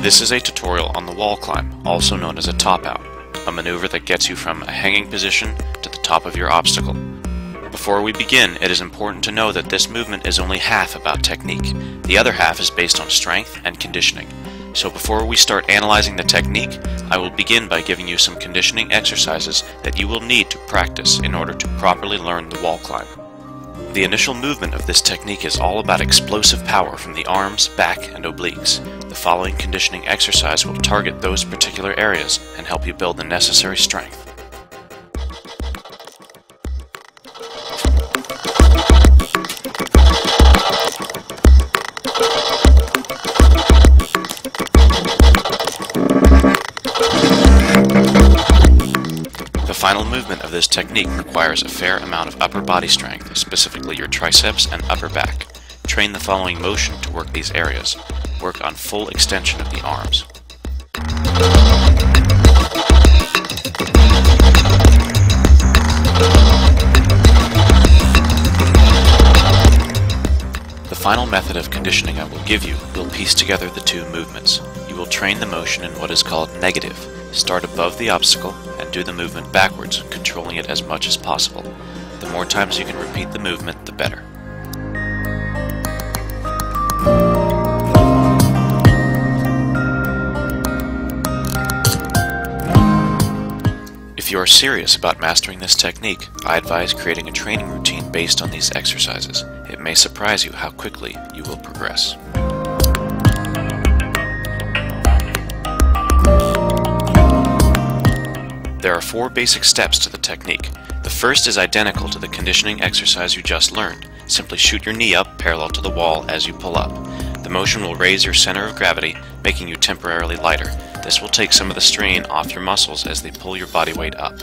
This is a tutorial on the wall climb, also known as a top out, a maneuver that gets you from a hanging position to the top of your obstacle. Before we begin, it is important to know that this movement is only half about technique. The other half is based on strength and conditioning. So before we start analyzing the technique, I will begin by giving you some conditioning exercises that you will need to practice in order to properly learn the wall climb. The initial movement of this technique is all about explosive power from the arms, back, and obliques. The following conditioning exercise will target those particular areas and help you build the necessary strength. The final movement of this technique requires a fair amount of upper body strength, specifically your triceps and upper back. Train the following motion to work these areas. Work on full extension of the arms. The final method of conditioning I will give you will piece together the two movements. You will train the motion in what is called negative. Start above the obstacle and do the movement backwards, controlling it as much as possible. The more times you can repeat the movement, the better. If you are serious about mastering this technique, I advise creating a training routine based on these exercises. It may surprise you how quickly you will progress. There are 4 basic steps to the technique. The first is identical to the conditioning exercise you just learned. Simply shoot your knee up parallel to the wall as you pull up. The motion will raise your center of gravity, making you temporarily lighter. This will take some of the strain off your muscles as they pull your body weight up.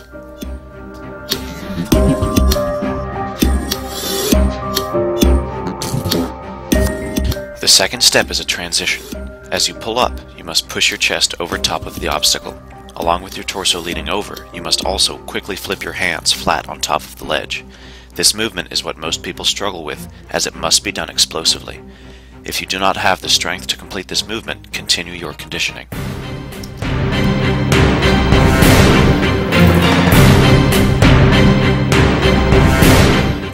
The second step is a transition. As you pull up, you must push your chest over top of the obstacle. Along with your torso leaning over, you must also quickly flip your hands flat on top of the ledge. This movement is what most people struggle with, as it must be done explosively. If you do not have the strength to complete this movement, continue your conditioning.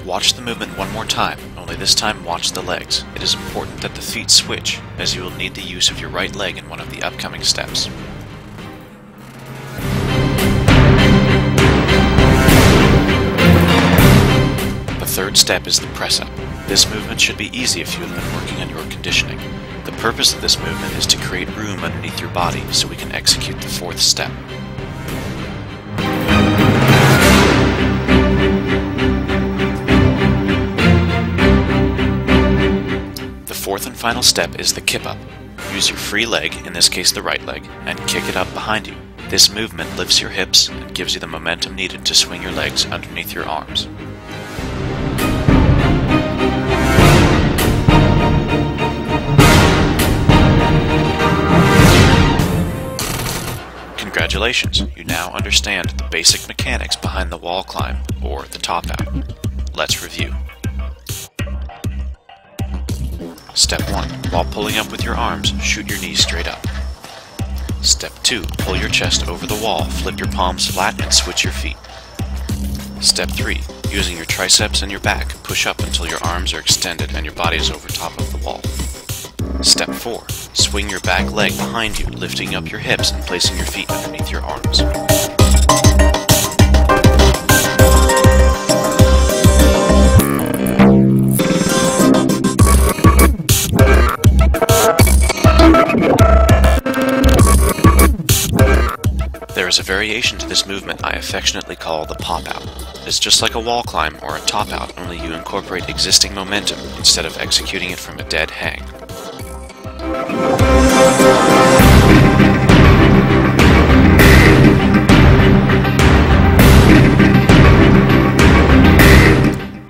Watch the movement one more time, only this time watch the legs. It is important that the feet switch, as you will need the use of your right leg in one of the upcoming steps. The third step is the press-up. This movement should be easy if you have been working on your conditioning. The purpose of this movement is to create room underneath your body so we can execute the fourth step. The fourth and final step is the kip-up. Use your free leg, in this case the right leg, and kick it up behind you. This movement lifts your hips and gives you the momentum needed to swing your legs underneath your arms. Congratulations, you now understand the basic mechanics behind the wall climb, or the top out. Let's review. Step 1. While pulling up with your arms, shoot your knees straight up. Step 2. Pull your chest over the wall, flip your palms flat, and switch your feet. Step 3. Using your triceps and your back, push up until your arms are extended and your body is over top of the wall. Step 4. Swing your back leg behind you, lifting up your hips and placing your feet underneath your arms. There is a variation to this movement I affectionately call the pop-out. It's just like a wall climb or a top-out, only you incorporate existing momentum instead of executing it from a dead hang.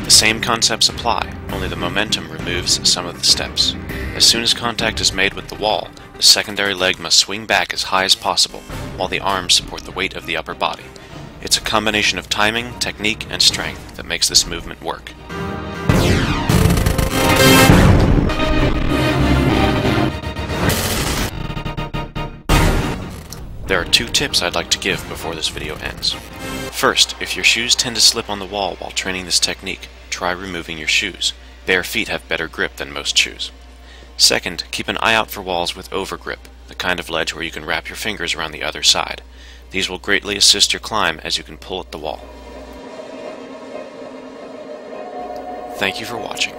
The same concepts apply, only the momentum removes some of the steps. As soon as contact is made with the wall, the secondary leg must swing back as high as possible, while the arms support the weight of the upper body. It's a combination of timing, technique, and strength that makes this movement work. 2 tips I'd like to give before this video ends. First, if your shoes tend to slip on the wall while training this technique, try removing your shoes. Bare feet have better grip than most shoes. Second, keep an eye out for walls with overgrip, the kind of ledge where you can wrap your fingers around the other side. These will greatly assist your climb as you can pull at the wall. Thank you for watching.